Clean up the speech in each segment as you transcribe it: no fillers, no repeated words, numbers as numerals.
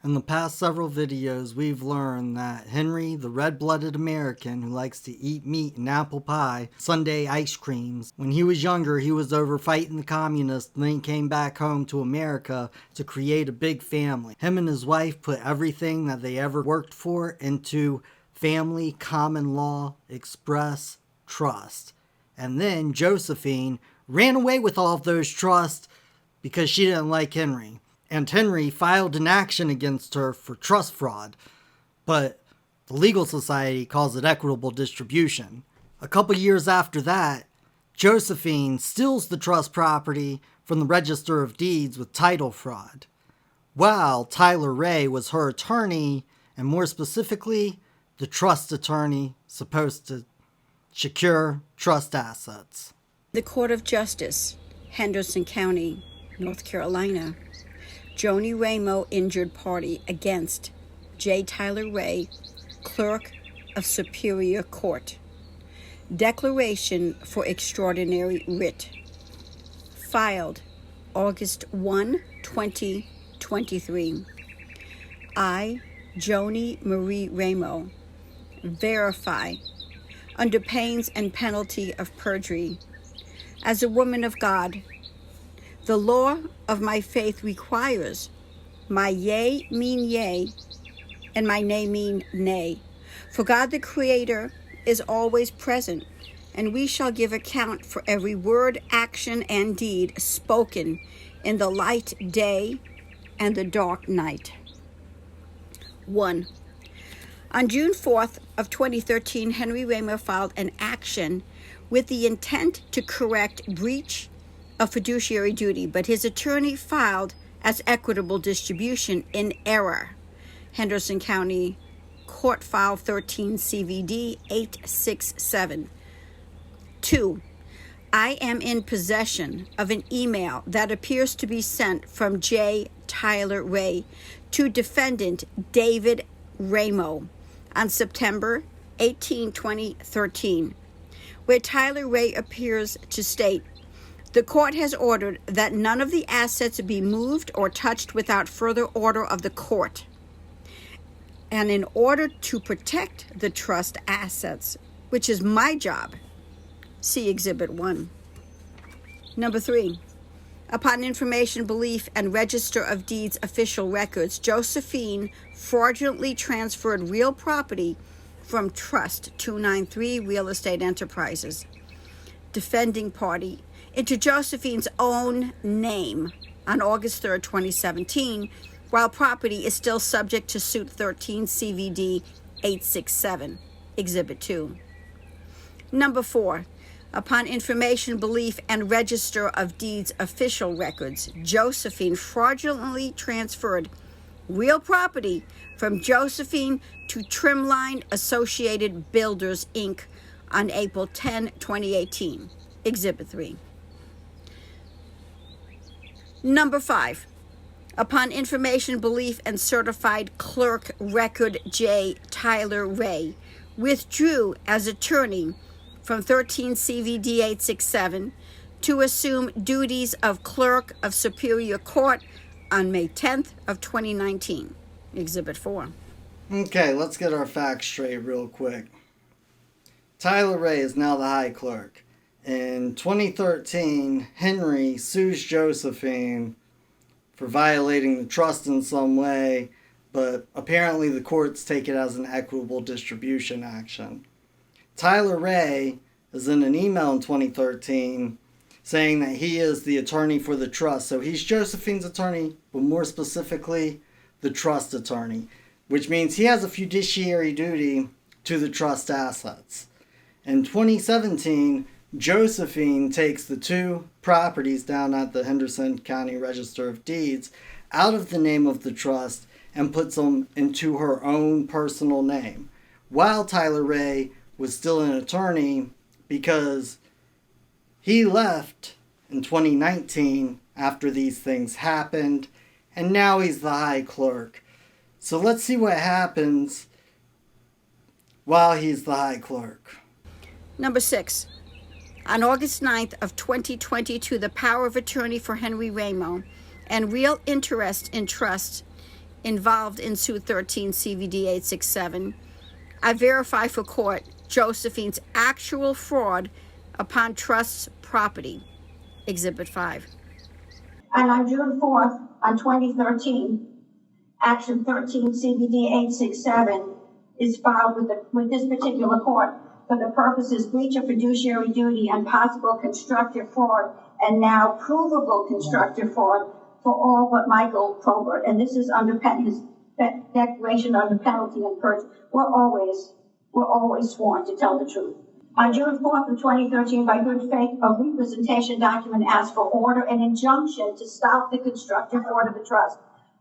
In the past several videos, we've learned that Henry, the red-blooded American who likes to eat meat and apple pie, Sundae ice creams, when he was younger, he was over fighting the communists, and then he came back home to America to create a big family. Him and his wife put everything that they ever worked for into family, common law, express, trust. And then Josephine ran away with all of those trusts because she didn't like Henry. And Henry filed an action against her for trust fraud, but the legal society calls it equitable distribution. A couple years after that, Josephine steals the trust property from the Register of Deeds with title fraud, while Tyler Ray was her attorney, and more specifically, the trust attorney supposed to secure trust assets. The Court of Justice, Henderson County, North Carolina. Joni Ramo injured party against J. Tyler Ray, Clerk of Superior Court. Declaration for Extraordinary Writ. Filed August 1, 2023. I, Joni Marie Ramo, verify, under pains and penalty of perjury, as a woman of God, the law of my faith requires my yea mean yea, and my nay mean nay. For God the Creator is always present, and we shall give account for every word, action, and deed spoken in the light day and the dark night. 1. On June 4th of 2013, Henry Ramo filed an action with the intent to correct breach of fiduciary duty, but his attorney filed as equitable distribution in error. Henderson County Court File 13 CVD 867. 2. I am in possession of an email that appears to be sent from J. Tyler Ray to defendant David Ramo on September 18, 2013, where Tyler Ray appears to state, "The court has ordered that none of the assets be moved or touched without further order of the court. And in order to protect the trust assets, which is my job, see Exhibit 1. Number 3. Upon information, belief, and Register of Deeds official records, Josephine fraudulently transferred real property from Trust 293 Real Estate Enterprises, defending party, into Josephine's own name on August 3rd, 2017, while property is still subject to Suit 13 CVD 867, Exhibit 2. Number 4. Upon information, belief, and Register of Deeds official records, Josephine fraudulently transferred real property from Josephine to Trimline Associated Builders, Inc. on April 10, 2018, Exhibit 3. Number 5. Upon information, belief, and certified clerk record, J. Tyler Ray withdrew as attorney from 13 CVD 867 to assume duties of Clerk of Superior Court on May 10th of 2019, Exhibit 4. Okay, let's get our facts straight real quick. Tyler Ray is now the High Clerk. In 2013, Henry sues Josephine for violating the trust in some way, but apparently the courts take it as an equitable distribution action. Tyler Ray is in an email in 2013 saying that he is the attorney for the trust. So he's Josephine's attorney, but more specifically, the trust attorney, which means he has a fiduciary duty to the trust assets. In 2017, Josephine takes the two properties down at the Henderson County Register of Deeds out of the name of the trust and puts them into her own personal name, while Tyler Ray was still an attorney because he left in 2019 after these things happened, and now he's the High Clerk. So let's see what happens while he's the High Clerk. Number 6. On August 9th of 2022, the power of attorney for Henry Ramo and real interest in trust involved in suit 13 CVD 867, I verify for court Josephine's actual fraud upon trust's property, Exhibit 5. And on June 4th, on 2013, Action 13 CVD 867 is filed with this particular court for the purposes breach of fiduciary duty and possible constructive fraud, and now provable constructive fraud for all but Michael Probert. And this is under his declaration under penalty and perjury. We're always sworn to tell the truth. On June 4th of 2013, by good faith, a representation document asked for order and injunction to stop the constructive fraud of the trust.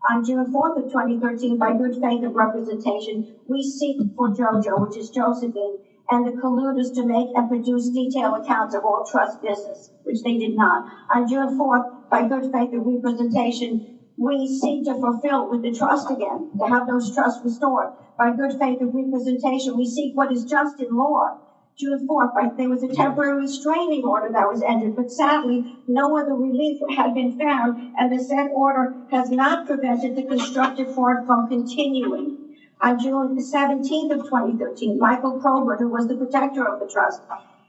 On June 4th of 2013, by good faith of representation, we seek for JoJo, which is Josephine, and the colluders to make and produce detailed accounts of all trust business, which they did not. On June 4th, by good faith of representation, we seek to fulfill with the trust again, to have those trusts restored. By good faith of representation, we seek what is just in law. June 4th, there was a temporary restraining order that was entered, but sadly, no other relief had been found, and the said order has not prevented the constructive fraud from continuing. On June 17th of 2013, Michael Probert, who was the protector of the trust,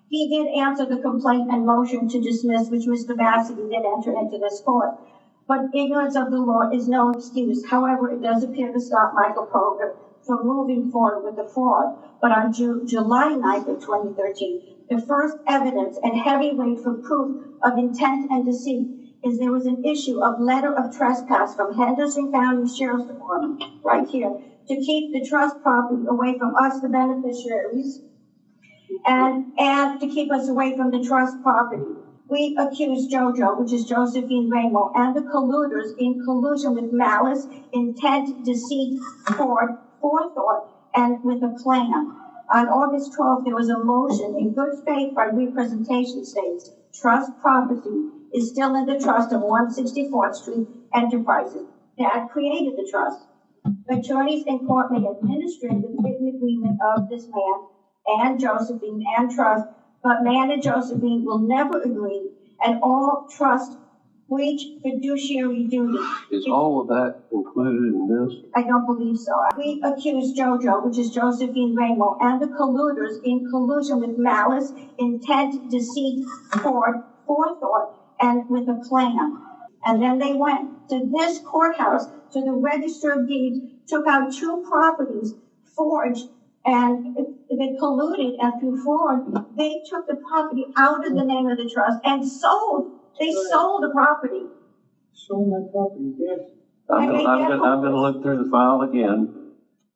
he did answer the complaint and motion to dismiss, which Mr. Vassity did enter into this court. But ignorance of the law is no excuse. However, it does appear to stop Michael Probert from moving forward with the fraud. But on July 9th of 2013, the first evidence and heavyweight for proof of intent and deceit is there was an issue of letter of trespass from Henderson County Sheriff's Department, right here, to keep the trust property away from us, the beneficiaries, and to keep us away from the trust property. We accuse JoJo, which is Josephine Ramo, and the colluders in collusion with malice, intent, deceit, fraud, forethought, and with a plan. On August 12th, there was a motion in good faith by representation states. Trust property is still in the trust of 164th Street Enterprises that created the trust. Attorneys in court may administrate the written agreement of this man and Josephine and trust, but man and Josephine will never agree, and all trust breach fiduciary duty. Is all of that included in this? I don't believe so. We accuse JoJo, which is Josephine Ramo, and the colluders in collusion with malice, intent, deceit, fraud, forethought, and with a plan. And then they went to this courthouse, to the Register of Deeds, took out 2 properties, forged, and they colluded, and through fraud, they took the property out of the name of the trust and sold. They sold the property. Sold my property, yes. I'm going to look through the file again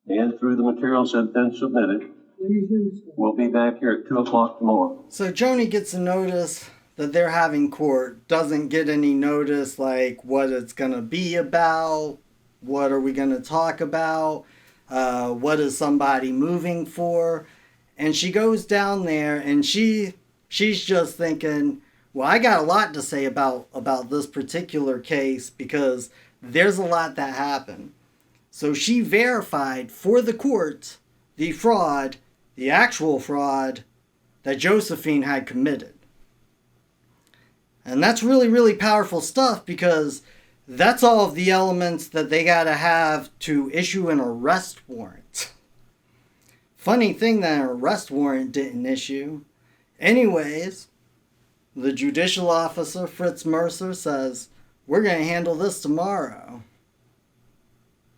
and through the materials that have been submitted. Please do so. We'll be back here at 2 o'clock tomorrow. So Joni gets a notice that they're having court, doesn't get any notice like what it's going to be about, what are we going to talk about, what is somebody moving for, and she goes down there and she's just thinking, well, I got a lot to say about this particular case because there's a lot that happened. So she verified for the court the fraud, the actual fraud that Josephine had committed. And that's really, really powerful stuff because that's all of the elements that they got to have to issue an arrest warrant. Funny thing that an arrest warrant didn't issue. Anyways, the judicial officer, Fritz Mercer, says, we're going to handle this tomorrow.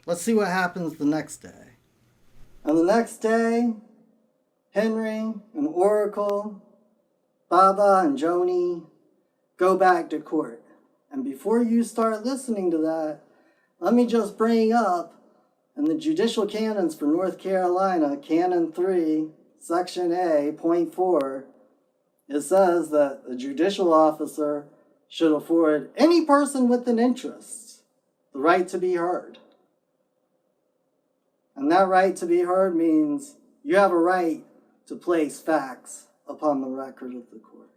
Let's see what happens the next day. And the next day, Henry and Oracle, Baba and Joni go back to court. And before you start listening to that, let me just bring up in the judicial canons for North Carolina, Canon 3, Section A, Point 4, it says that the judicial officer should afford any person with an interest the right to be heard. And that right to be heard means you have a right to place facts upon the record of the court.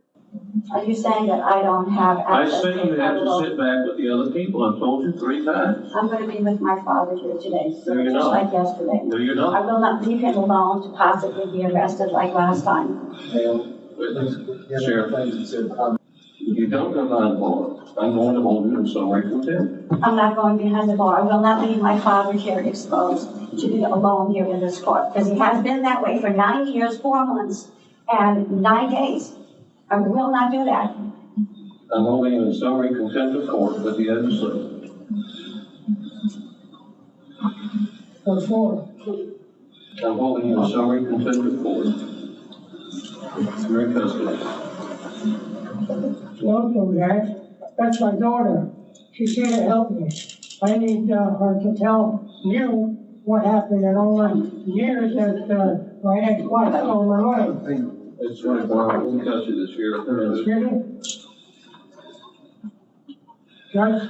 Are you saying that I don't have access? I said you have to sit back with the other people. I've told you 3 times. I'm going to be with my father here today, No, you're just not. like yesterday. No, you're not. I will not leave him alone to possibly be arrested like last time. Sheriff, you don't go behind bars. I'm going to hold you in summary contempt. I'm not going behind the bar. I will not leave my father here exposed to be alone here in this court, because he has been that way for 9 years, 4 months, and 9 days. I will not do that. I'm holding you in summary contempt of court with the other side. What for? I'm holding you in summary contempt of court. You're in custody. Don't do that. That's my daughter. She's here to help me. I need her to tell you what happened in all the years that my ex-wife stole my money. It's 24 hours in custody this year. Excuse me? Judge,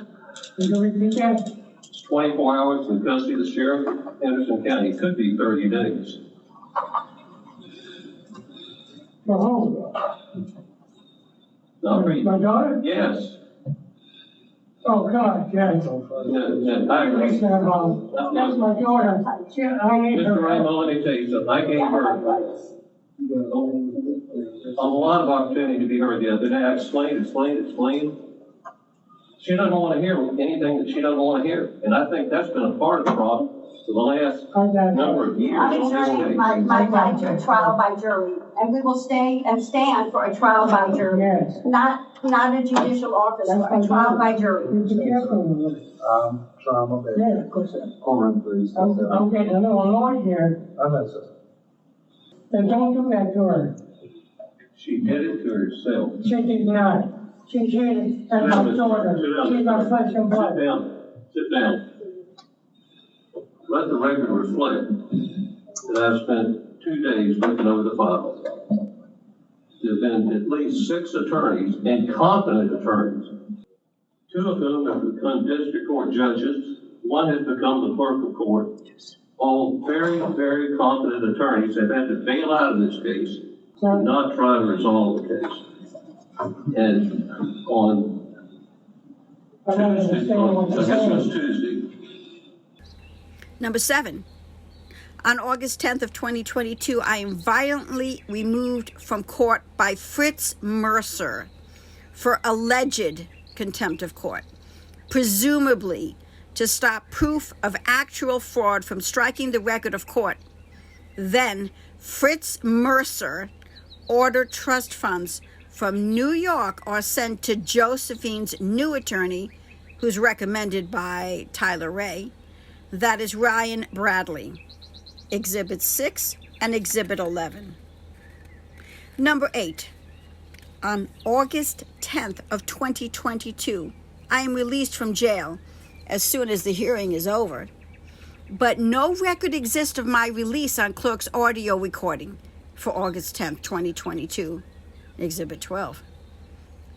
will you repeat that? It's 24 hours in custody of the sheriff of Henderson County. It could be 30 days. For whom? Not for you. My daughter? Yes. Oh, God, yes. I agree. That's my daughter. I need Mr. her. Raymond, let me tell you something. I gave her a lot of opportunity to be heard the other day. I explained. She doesn't want to hear anything that she doesn't want to hear. And I think that's been a part of the problem for the last number of years. I'm exerting my right to a trial by jury, and we will stay and stand for a trial by jury. Yes. Not a judicial office, a trial by jury. Be careful with it. Trying my best. Yeah, of course. Hold please. I'm getting a little annoyed here. I'm not, sir. Then don't do that to her. She did it to herself. She did not. She's here as my daughter. She's my flesh and blood. Sit down. Sit down. Let the record reflect that I've spent 2 days looking over the files. There have been at least 6 attorneys, and competent attorneys, 2 of whom have become district court judges. 1 has become the clerk of court. All very, very competent attorneys have had to bail out of this case and not try to resolve the case. And on Tuesday, I guess it was Tuesday. Number 7. On August 10th of 2022, I am violently removed from court by Fritz Mercer for alleged contempt of court, presumably to stop proof of actual fraud from striking the record of court. Then Fritz Mercer ordered trust funds from New York are sent to Josephine's new attorney, who's recommended by Tyler Ray. That is Ryan Bradley. Exhibit 6 and Exhibit 11. Number 8. On August 10th of 2022, I am released from jail as soon as the hearing is over. But no record exists of my release on Clerk's audio recording for August 10th, 2022. Exhibit 12.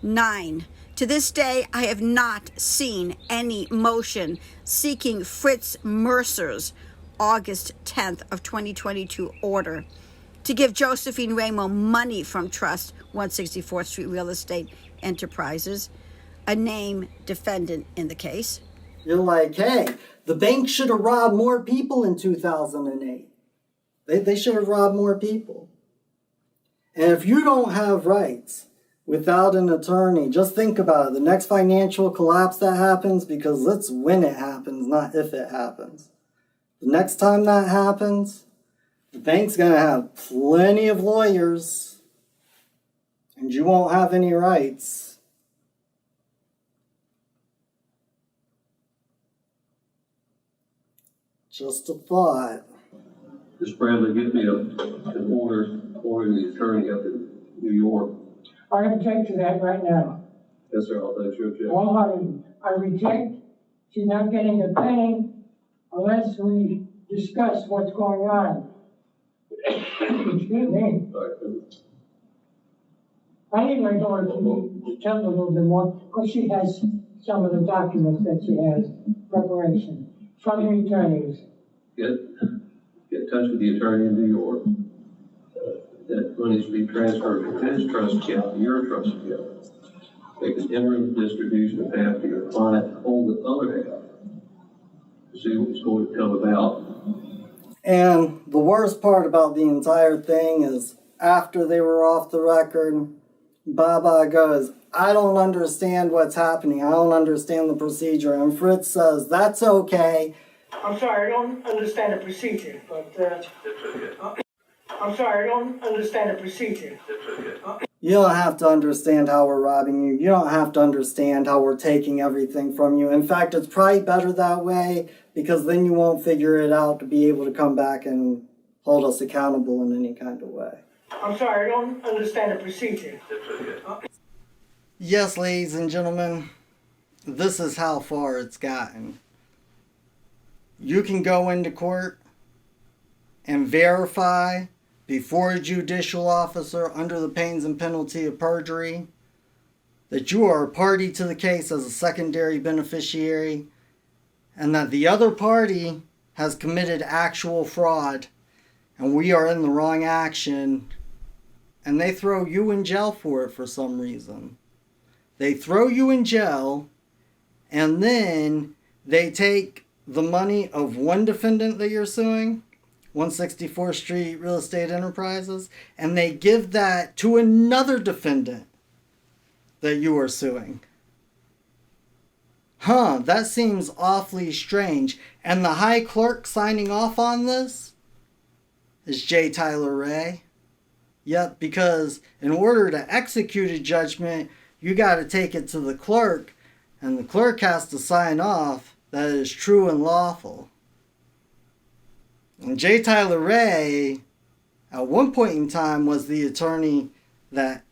9. To this day, I have not seen any motion seeking Fritz Mercer's August 10th of 2022 order to give Josephine Ramo money from Trust 164th Street Real Estate Enterprises, a named defendant in the case. You're like, hey, the bank should have robbed more people in 2008. They should have robbed more people. And if you don't have rights without an attorney, just think about it. The next financial collapse that happens, because it's when it happens, not if it happens. The next time that happens, the bank's going to have plenty of lawyers, and you won't have any rights. Just a thought. Ms. Bradley, give me an order ordering the attorney up in New York. I object to that right now. Yes, sir, I'll let you object. Well, I reject. She's not getting a penny unless we discuss what's going on. Excuse me. All right. I need my daughter to tell me a little bit more, because she has some of the documents that she has, preparation, from the attorneys. Get in touch with the attorney in New York. That money should be transferred from his trust account to your trust account. Make an interim distribution of half to your client, hold the other half to see what's going to come about. And the worst part about the entire thing is, after they were off the record, Baba goes, I don't understand what's happening. I don't understand the procedure. And Fritz says, that's okay. I'm sorry, I don't understand the procedure, but, I'm sorry, I don't understand the procedure. You don't have to understand how we're robbing you. You don't have to understand how we're taking everything from you. In fact, it's probably better that way because then you won't figure it out to be able to come back and hold us accountable in any kind of way. I'm sorry, I don't understand the procedure. Yes, ladies and gentlemen, this is how far it's gotten. You can go into court and verify before a judicial officer under the pains and penalty of perjury that you are a party to the case as a secondary beneficiary and that the other party has committed actual fraud and we are in the wrong action, and they throw you in jail for it for some reason. They throw you in jail and then they take the money of one defendant that you're suing, 164th Street Real Estate Enterprises, and they give that to another defendant that you are suing. That seems awfully strange. And the high clerk signing off on this is J. Tyler Ray. Yep, because in order to execute a judgment, you got to take it to the clerk, and the clerk has to sign off that it is true and lawful. And J. Tyler Ray, at one point in time, was the attorney that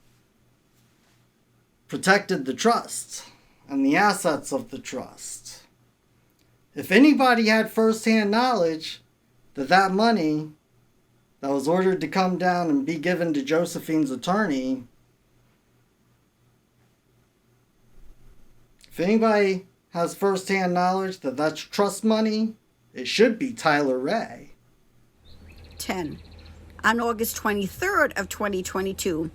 protected the trust and the assets of the trust. If anybody had first-hand knowledge that that money that was ordered to come down and be given to Josephine's attorney, if anybody has first-hand knowledge that that's trust money, it should be Tyler Ray. 10. On August 23rd of 2022,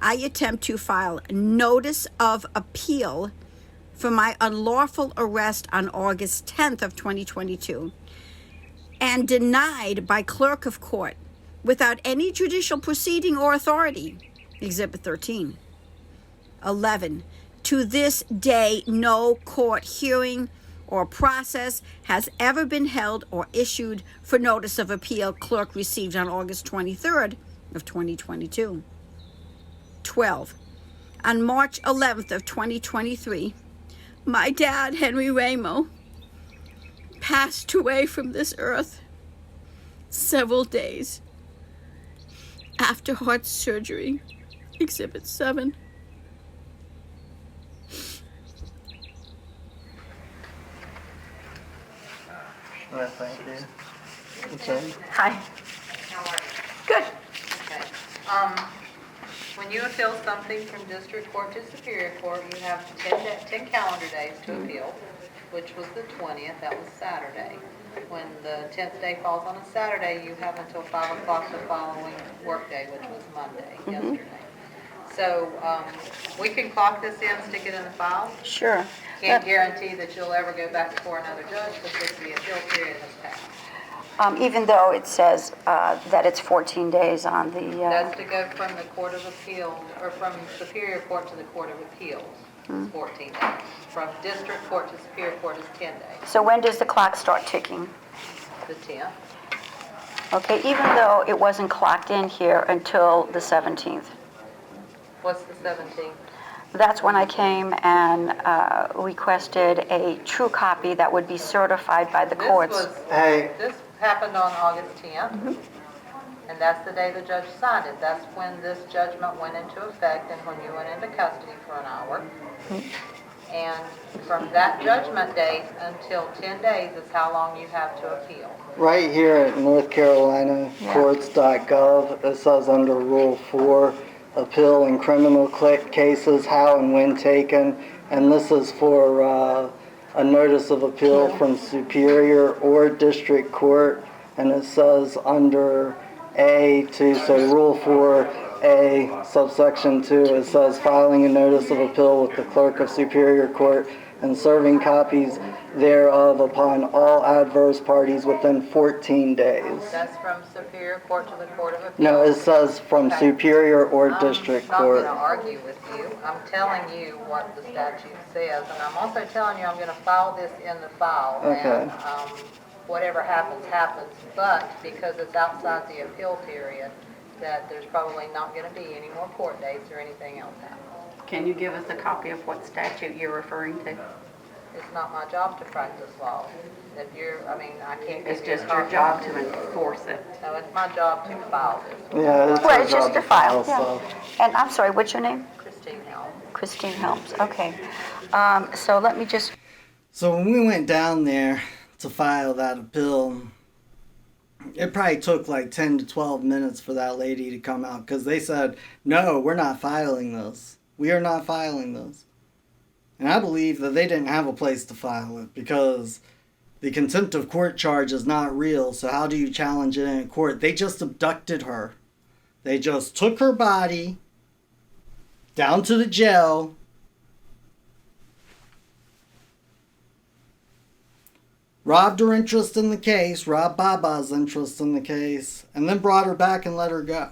I attempt to file notice of appeal for my unlawful arrest on August 10th of 2022 and denied by clerk of court without any judicial proceeding or authority. Exhibit 13. 11. To this day, no court hearing or process has ever been held or issued for notice of appeal clerk received on August 23rd of 2022. 12. On March 11th of 2023, my dad, Henry Ramo, passed away from this earth several days after heart surgery. Exhibit 7. Thank you. Okay. Hi. How are you? Good. Okay. When you appeal something from district court to superior court, you have 10 calendar days to appeal, which was the 20th, that was Saturday. When the 10th day falls on a Saturday, you have until 5 o'clock the following workday, which was Monday, yesterday. So we can clock this in, stick it in the file. Sure. Can't guarantee that you'll ever go back before another judge because the appeal period has passed. Even though it says that it's 14 days on the... That's to go from the Court of Appeals, or from Superior Court to the Court of Appeals, is 14 days. From District Court to Superior Court is 10 days, So when does the clock start ticking? the 10th. Okay, even though it wasn't clocked in here until the 17th. What's the 17th? That's when I came and requested a true copy that would be certified by the courts. This happened on August 10th, and that's the day the judge signed it. That's when this judgment went into effect and when you went into custody for an hour. And from that judgment date until 10 days is how long you have to appeal. Right here at North Carolina courts.gov, it says under Rule 4, appeal in criminal cases, how and when taken. And this is for a notice of appeal from Superior or District Court. And it says under A2, so Rule 4A, subsection 2, it says filing a notice of appeal with the Clerk of Superior Court and serving copies thereof upon all adverse parties within 14 days. That's from Superior Court to the Court of Appeals. No, it says from Okay. Superior or District Court. I'm not going to argue with you. I'm telling you what the statute says, and I'm also telling you I'm going to file this in the file. Okay. And whatever happens, happens. But because it's outside the appeal period, that there's probably not going to be any more court dates or anything else happening. Can you give us a copy of what statute you're referring to? It's not my job to practice law. If you're, I mean, I can't give It's you a just your copy. job to enforce it. No, it's my job to file this. Yeah, it's Well, our it's just job a to file, stuff. yeah. And I'm sorry, what's your name? Christine Helm. Christine Helms, okay. So let me just, So when we went down there to file that appeal, it probably took like 10 to 12 minutes for that lady to come out because they said, no, we're not filing this. We are not filing this. And I believe that they didn't have a place to file it because the contempt of court charge is not real. So how do you challenge it in court? They just abducted her. They just took her body down to the jail, robbed her interest in the case, robbed Baba's interest in the case, and then brought her back and let her go.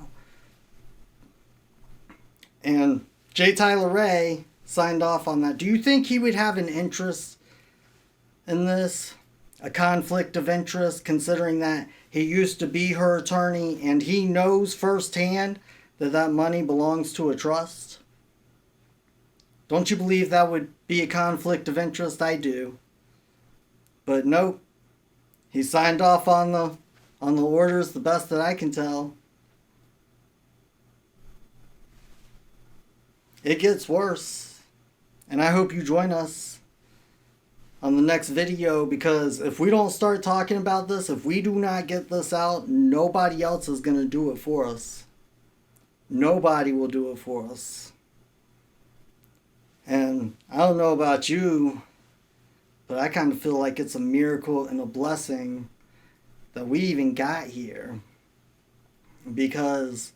And J. Tyler Ray signed off on that. Do you think he would have an interest in this? A conflict of interest, considering that he used to be her attorney and he knows firsthand that that money belongs to a trust? Don't you believe that would be a conflict of interest? I do. But no, he signed off on the orders, the best that I can tell. It gets worse. And I hope you join us on the next video, because if we don't start talking about this, if we do not get this out, nobody else is going to do it for us. Nobody will do it for us. And I don't know about you, but I kind of feel like it's a miracle and a blessing that we even got here. Because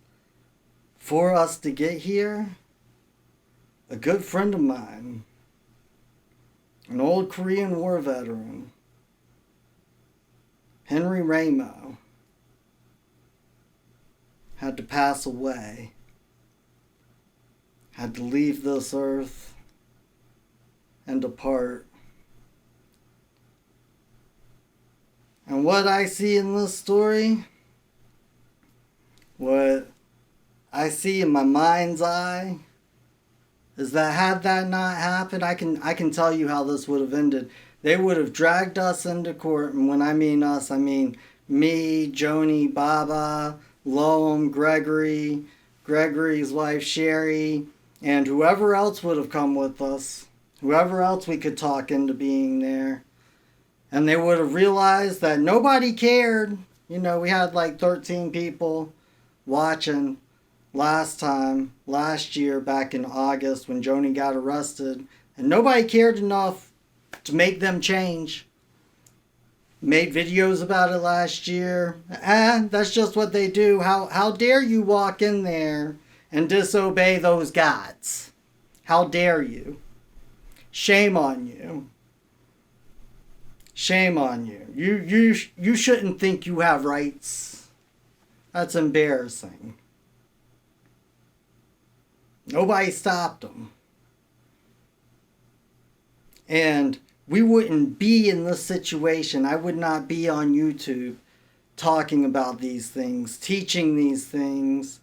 for us to get here, a good friend of mine, an old Korean War veteran, Henry Ramo, had to pass away, had to leave this earth and depart. And what I see in this story, what I see in my mind's eye, is that had that not happened, I can tell you how this would have ended. They would have dragged us into court, and when I mean us, I mean me, Joni, Baba, Loam, Gregory, Gregory's wife Sherry, and whoever else would have come with us, whoever else we could talk into being there. And they would have realized that nobody cared. You know, we had like 13 people watching last year, back in August when Joni got arrested. And nobody cared enough to make them change. Made videos about it last year. That's just what they do. How dare you walk in there and disobey those gods? How dare you? Shame on you. Shame on you. You shouldn't think you have rights. That's embarrassing. Nobody stopped them. And we wouldn't be in this situation. I would not be on YouTube talking about these things, teaching these things,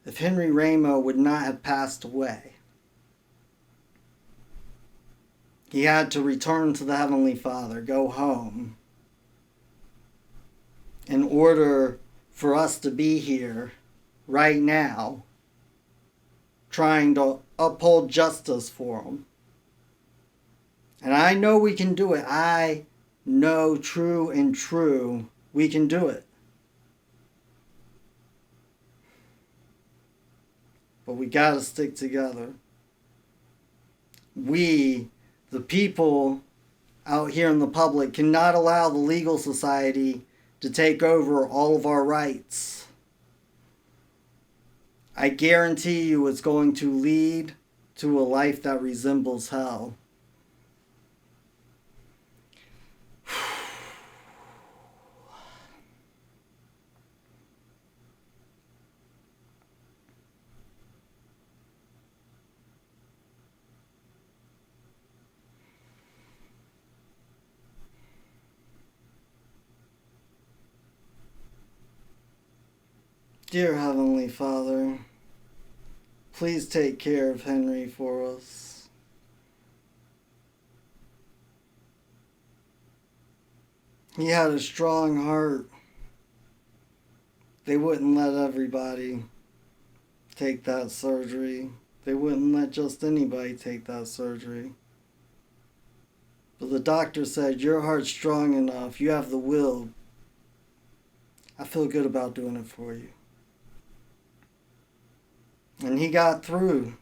if Henry Ramo would not have passed away. He had to return to the Heavenly Father, go home, in order for us to be here right now, trying to uphold justice for him. And I know we can do it. I know true we can do it. But we gotta stick together. We, the people out here in the public, cannot allow the legal society to take over all of our rights. I guarantee you it's going to lead to a life that resembles hell. Dear Heavenly Father, please take care of Henry for us. He had a strong heart. They wouldn't let everybody take that surgery. They wouldn't let just anybody take that surgery. But the doctor said, your heart's strong enough. You have the will. I feel good about doing it for you. And he got through.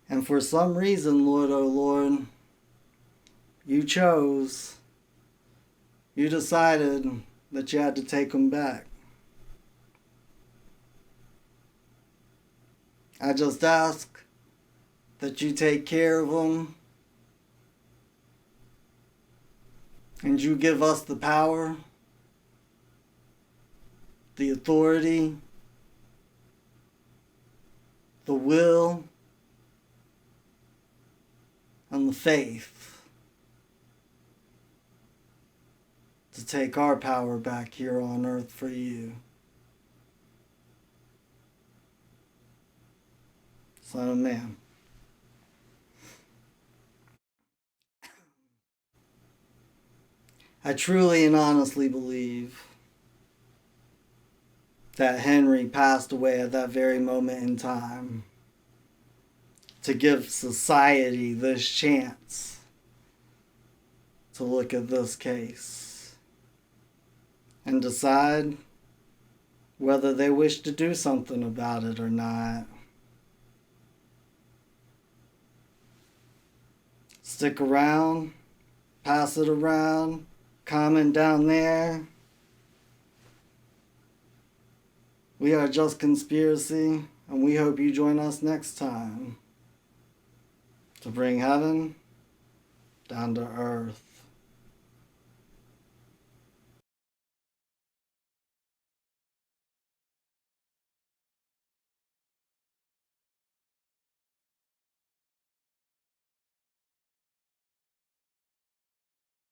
And for some reason, Lord, oh Lord, you decided that you had to take him back. I just ask that you take care of him and you give us the power, the authority, the will, and the faith to take our power back here on earth for you. Son of Man. I truly and honestly believe that Henry passed away at that very moment in time to give society this chance to look at this case and decide whether they wish to do something about it or not. Stick around, pass it around, comment down there. We are Just Conspiracy, and we hope you join us next time to bring heaven down to earth.